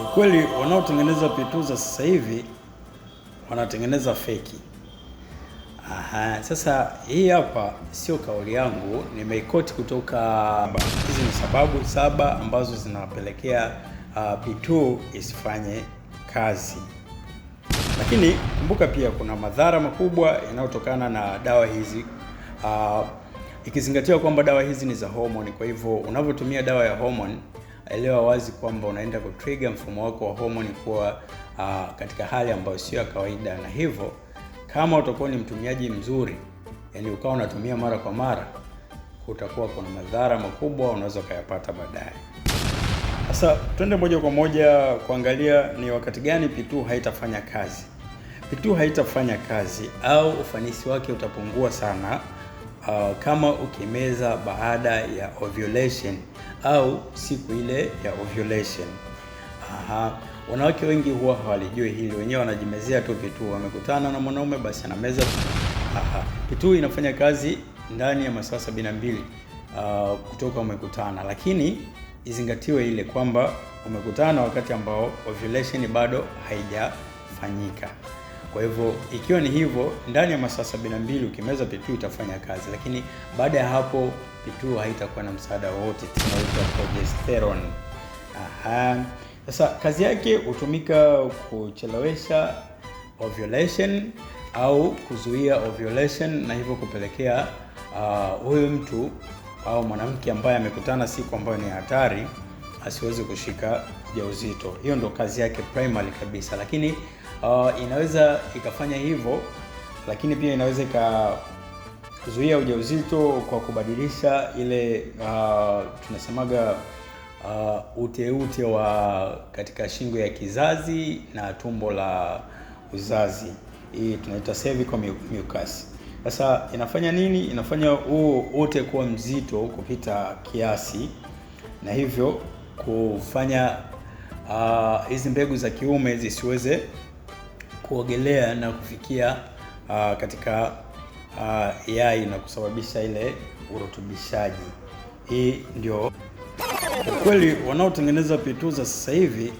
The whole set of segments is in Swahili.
Kweli wanaotengeneza P2 za sasa hivi wanatengeneza feki. Sasa hii hapa sio kauli yangu, nimeikoti kutoka. Hizi ni sababu 7 ambazo zinapelekea P2 isifanye kazi. Lakini kumbuka pia kuna madhara makubwa yanayotokana na dawa hizi. Ikizingatia kwamba dawa hizi ni za hormone, kwa hivyo unavyotumia dawa ya hormone, elewa wazi kwamba unaenda kutrigger mfumo wako wa hormone kuwa katika hali ambayo sio ya kawaida, na hivyo kama utakuwa ni mtumiaji mzuri, yani ukawa unatumia mara kwa mara, kutakuwa kuna madhara makubwa unaweza kuyapata baadaye. Sasa twende moja kwa moja kuangalia ni wakati gani P2 haitafanya kazi. P2 haitafanya kazi au ufanisi wake utapungua sana kama ukimeza baada ya ovulation au siku ile ya ovulation. Wanawake wengi huwa hawalijui hili, wenyewe wanajimezea tu P2, wamekutana na mwanaume basi anameza. P2 inafanya kazi ndani ya masaa 72 kutoka umekutana, lakini izingatiwe ile kwamba umekutana wakati ambao ovulation bado haijafanyika. Kwa hivyo ikiwa ni hivyo, ndani ya masaa 72 ukimeza P2 itafanya kazi, lakini baada ya hapo P2 haitakuwa na msaada wowote, tunaita progesterone. Sasa kazi yake hutumika kuchelewesha ovulation au kuzuia ovulation, na hivyo kupelekea huyo mtu au mwanamke ambaye amekutana siku ambayo ni hatari asiweze kushika ujauzito. Hiyo ndo kazi yake primary kabisa, lakini inaweza ikafanya hivyo, lakini pia inaweza ikazuia ujauzito kwa kubadilisha ile tunasemaga uteute wa katika shingo ya kizazi na tumbo la uzazi. Hii tunaita cervical mucus. Sasa inafanya nini? Inafanya huo ute kuwa mzito kupita kiasi, na hivyo kufanya hizi mbegu za kiume zisiweze kuogelea na kufikia katika yai na kusababisha ile urutubishaji. Hii ndio kweli wanaotengeneza P2 za sasa hivi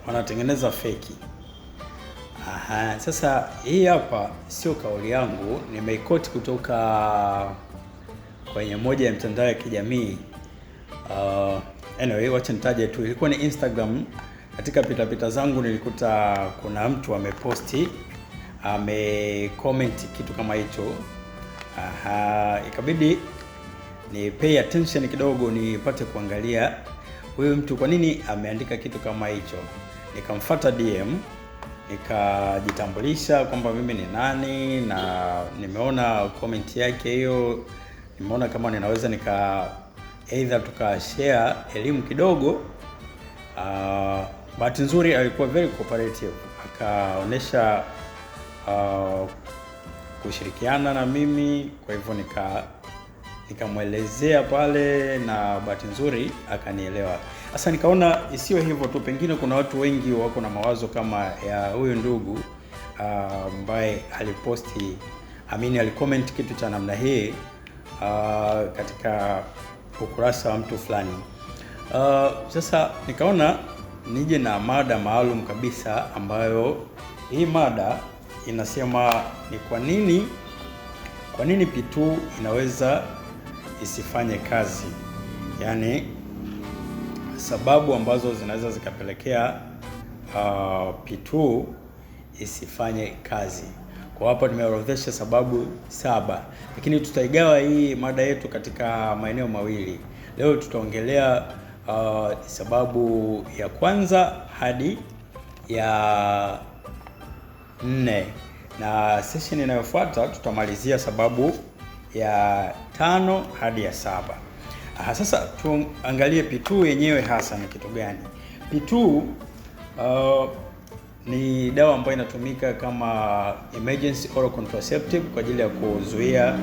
wanatengeneza feki. Sasa hii hapa sio kauli yangu, nimeikoti kutoka kwenye moja ya mitandao ya kijamii. Anyway, wacha nitaje tu, ilikuwa ni Instagram. Katika pita zangu nilikuta kuna mtu ameposti, amecomment kitu kama hicho. Ikabidi ni pay attention kidogo, nipate kuangalia huyu mtu kwa nini ameandika kitu kama hicho. Nikamfuata DM, nikajitambulisha kwamba mimi ni nani, na nimeona comment yake hiyo, nimeona kama ninaweza either tukashare elimu kidogo. Bahati nzuri alikuwa very cooperative, akaonesha kushirikiana na mimi, kwa hivyo nikamwelezea pale, na bahati nzuri akanielewa. Sasa nikaona isiwe hivyo tu, pengine kuna watu wengi wako na mawazo kama ya huyu ndugu ambaye aliposti, alicomment kitu cha namna hii katika ukurasa wa mtu fulani. Sasa nikaona nije na mada maalum kabisa, ambayo hii mada inasema ni kwa nini P2 inaweza isifanye kazi, yaani sababu ambazo zinaweza zikapelekea P2 isifanye kazi. Kwa hapa nimeorodhesha sababu 7, lakini tutaigawa hii mada yetu katika maeneo mawili. Leo tutaongelea sababu ya kwanza hadi ya 4, na session inayofuata tutamalizia sababu ya 5 hadi ya 7. Sasa tuangalie P2 yenyewe hasa ni kitu gani. P2 ni dawa ambayo inatumika kama emergency oral contraceptive kwa ajili ya kuzuia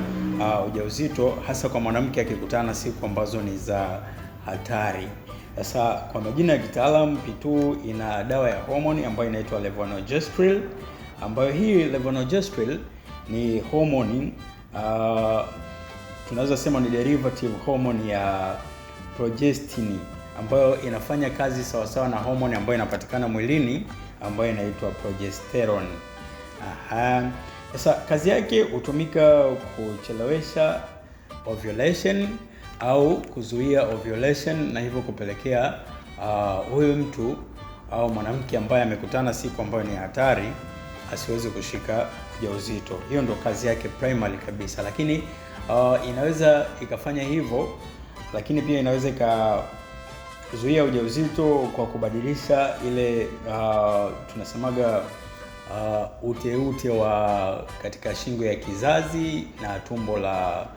ujauzito, hasa kwa mwanamke akikutana siku ambazo ni za hatari. Sasa kwa majina ya kitaalamu, P2 ina dawa ya hormone ambayo inaitwa levonorgestrel, ambayo hii levonorgestrel ni hormone tunaweza sema ni derivative hormone ya progesterone ambayo inafanya kazi sawasawa na hormone ambayo inapatikana mwilini ambayo inaitwa progesterone. Sasa kazi yake hutumika kuchelewesha ovulation au kuzuia ovulation, na hivyo kupelekea huyu mtu au mwanamke ambaye amekutana siku ambayo ni hatari asiweze kushika ujauzito. Hiyo ndo kazi yake primary kabisa, lakini inaweza ikafanya hivyo, lakini pia inaweza ikazuia ujauzito kwa kubadilisha ile tunasemaga uteute wa katika shingo ya kizazi na tumbo la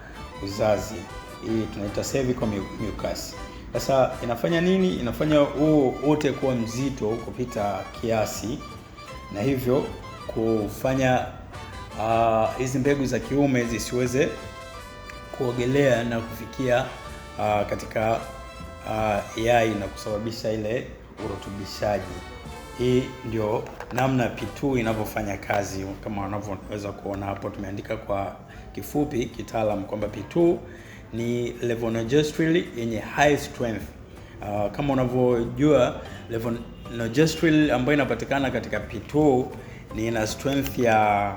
uzazi. Hii tunaita cervical mucus. Sasa inafanya nini? Inafanya huu ute kuwa mzito kupita kiasi, na hivyo kufanya hizi mbegu za kiume zisiweze kuogelea na kufikia katika yai na kusababisha ile urutubishaji. Hii ndio namna P2 inavyofanya kazi. Kama unavyoweza kuona hapo, tumeandika kwa kifupi kitaalamu kwamba P2 ni levonorgestrel yenye high strength. Kama unavyojua levonorgestrel ambayo inapatikana katika P2 ni ina strength ya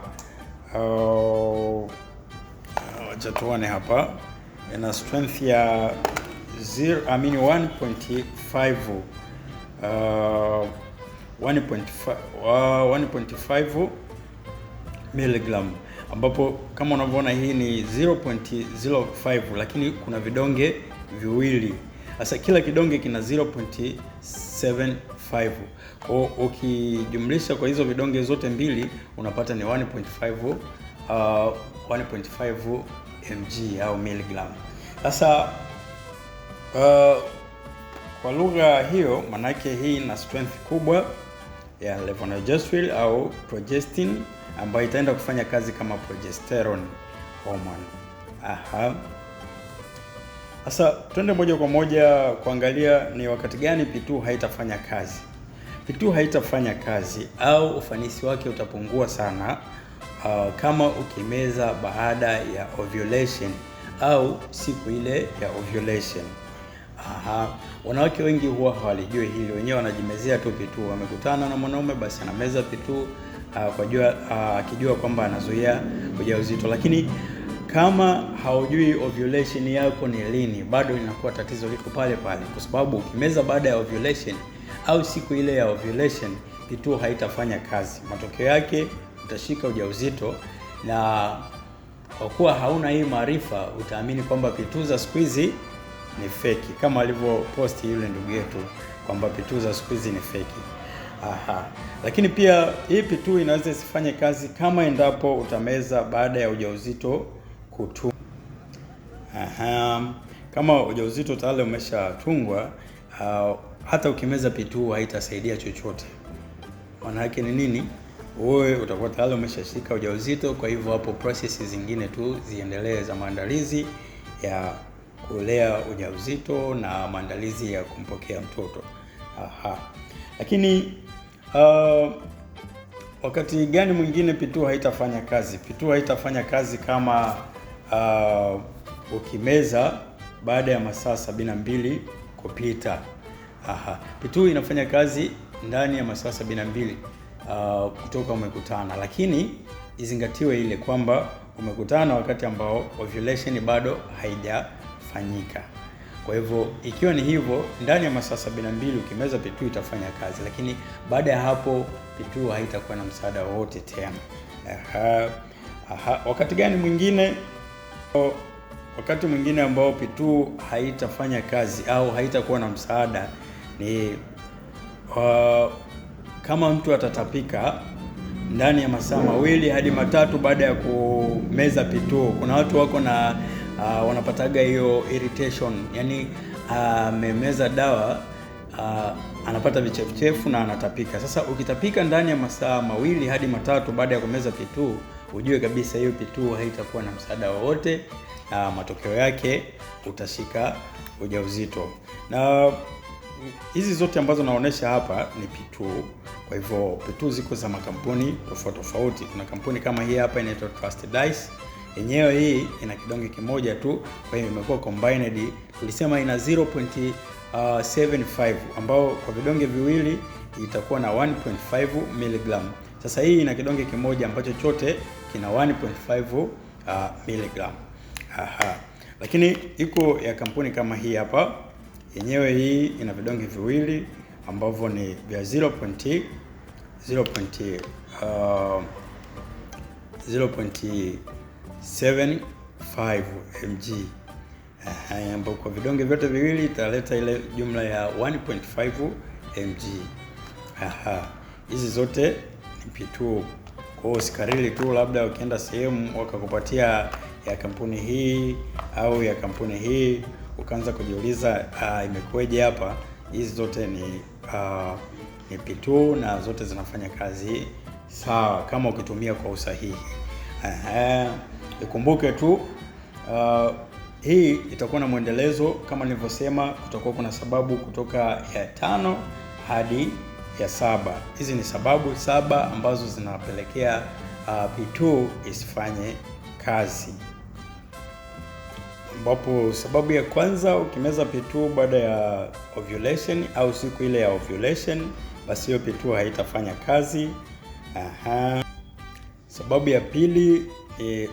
acha tuone hapa, ina strength ya 1.5 milligram, ambapo kama unavyoona hii ni 0.05, lakini kuna vidonge viwili. Sasa kila kidonge kina 0.75. Kwa ukijumlisha kwa hizo vidonge zote mbili unapata ni 1.5 mg au milligram. Sasa kwa lugha hiyo, manake hii ina strength kubwa ya levonorgestrel au progestin ambayo itaenda kufanya kazi kama progesterone hormone. Sasa twende moja kwa moja kuangalia ni wakati gani P2 haitafanya kazi. P2 haitafanya kazi au ufanisi wake utapungua sana kama ukimeza baada ya ovulation au siku ile ya ovulation. Wanawake wengi huwa hawalijui hili, wenyewe wanajimezea tu P2. Wamekutana na mwanaume basi anameza P2 akijua kwamba anazuia ujauzito, lakini kama haujui ovulation yako ni lini, bado inakuwa tatizo liko pale pale, kwa sababu ukimeza baada ya ovulation au siku ile ya ovulation, P2 haitafanya kazi. Matokeo yake utashika ujauzito, na kwa kuwa hauna hii maarifa utaamini kwamba P2 za siku hizi ni feki, kama alivyoposti yule ndugu yetu kwamba P2 za siku hizi ni feki. Lakini pia hii P2 inaweza isifanye kazi kama endapo utameza baada ya ujauzito kutu. Kama ujauzito tayari umeshatungwa, hata ukimeza P2 haitasaidia chochote. Maana yake ni nini? Wewe utakuwa tayari umeshashika ujauzito, kwa hivyo hapo process zingine tu ziendelee za maandalizi ya kulea ujauzito na maandalizi ya kumpokea mtoto. Lakini wakati gani mwingine P2 haitafanya kazi? P2 haitafanya kazi kama ukimeza baada ya masaa 72 kupita. P2 inafanya kazi ndani ya masaa 72 kutoka umekutana, lakini izingatiwe ile kwamba umekutana wakati ambao ovulation bado haijafanyika. Kwa hivyo ikiwa ni hivyo, ndani ya masaa 72 ukimeza P2 itafanya kazi, lakini baada ya hapo P2 haitakuwa na msaada wowote tena. Wakati gani mwingine? Wakati mwingine ambao P2 haitafanya kazi au haitakuwa na msaada ni kama mtu atatapika ndani ya masaa 2 hadi 3 baada ya kumeza P2. Kuna watu wako na wanapataga hiyo irritation, yani amemeza dawa anapata vichefuchefu na anatapika. Sasa ukitapika ndani ya masaa 2 hadi 3 baada ya kumeza P2, ujue kabisa hiyo P2 haitakuwa na msaada wowote, na matokeo yake utashika ujauzito. Na hizi zote ambazo naonesha hapa ni P2. Kwa hivyo P2 ziko za makampuni tofauti tofauti. Kuna kampuni kama hii hapa inaitwa Trustedice. Yenyewe hii ina kidonge kimoja tu, kwa hiyo imekuwa combined. Tulisema ina 0.05 75 ambao kwa vidonge viwili itakuwa na 1.5 mg. Sasa hii ina kidonge kimoja ambacho chote kina 1.5 mg. Lakini iko ya kampuni kama hii hapa, yenyewe hii ina vidonge viwili ambavyo ni vya 0.75 mg, ambapo kwa vidonge vyote viwili italeta ile jumla ya 1.5 mg. Hizi zote ni P2. Kwa hiyo usikariri tu labda ukienda sehemu wakakupatia ya kampuni hii au ya kampuni hii ukaanza kujiuliza imekueje hapa. Hizi zote ni P2 na zote zinafanya kazi sawa kama ukitumia kwa usahihi. Ikumbuke tu hii itakuwa na mwendelezo kama nilivyosema, kutakuwa kuna sababu kutoka ya 5 hadi ya 7. Hizi ni sababu 7 ambazo zinapelekea P2 isifanye kazi, ambapo sababu ya kwanza, ukimeza P2 baada ya ovulation au siku ile ya ovulation, basi hiyo P2 haitafanya kazi. Sababu ya pili,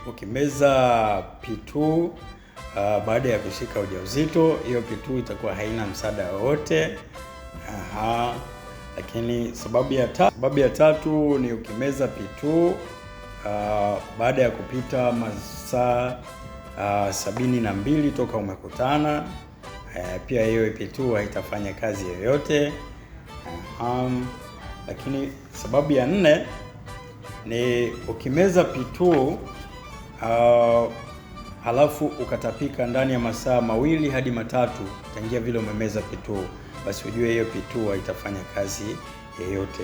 ukimeza P2 baada ya kushika ujauzito, hiyo P2 itakuwa haina msaada wowote. Lakini sababu ya tatu ni ukimeza P2 baada ya kupita masaa 72 toka umekutana, pia hiyo P2 haitafanya kazi yoyote. Lakini sababu ya 4 ni ukimeza P2 halafu ukatapika ndani ya masaa 2 hadi 3 tangia vile umemeza P2, basi ujue hiyo P2 haitafanya kazi yoyote.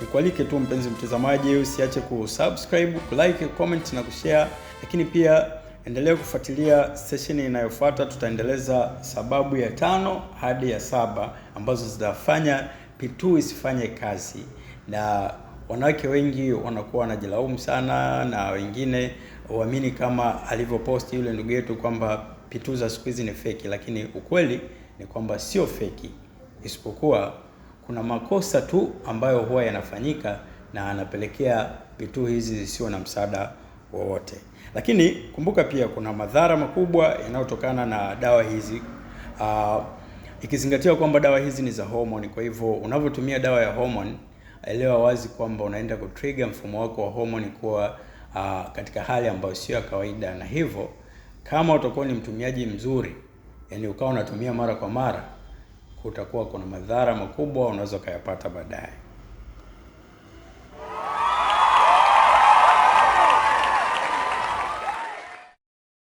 Nikualike tu mpenzi mtazamaji, usiache kusubscribe, kulike, comment na kushare, lakini pia endelea kufuatilia session inayofuata. Tutaendeleza sababu ya 5 hadi ya 7 ambazo zitafanya P2 isifanye kazi. Na wanawake wengi wanakuwa wanajilaumu sana, na wengine uamini kama alivyoposti yule ndugu yetu kwamba P2 za siku hizi ni fake, lakini ukweli ni kwamba sio fake, isipokuwa kuna makosa tu ambayo huwa yanafanyika na anapelekea P2 hizi zisiwe na msaada wowote. Lakini kumbuka pia kuna madhara makubwa yanayotokana na dawa hizi, ikizingatiwa kwamba dawa hizi ni za hormone. Kwa hivyo unavyotumia dawa ya hormone, elewa wazi kwamba unaenda kutrigger mfumo wako wa hormone kuwa katika hali ambayo sio ya kawaida, na hivyo kama utakuwa ni mtumiaji mzuri, yani ukawa unatumia mara kwa mara, kutakuwa kuna madhara makubwa unaweza kuyapata baadaye.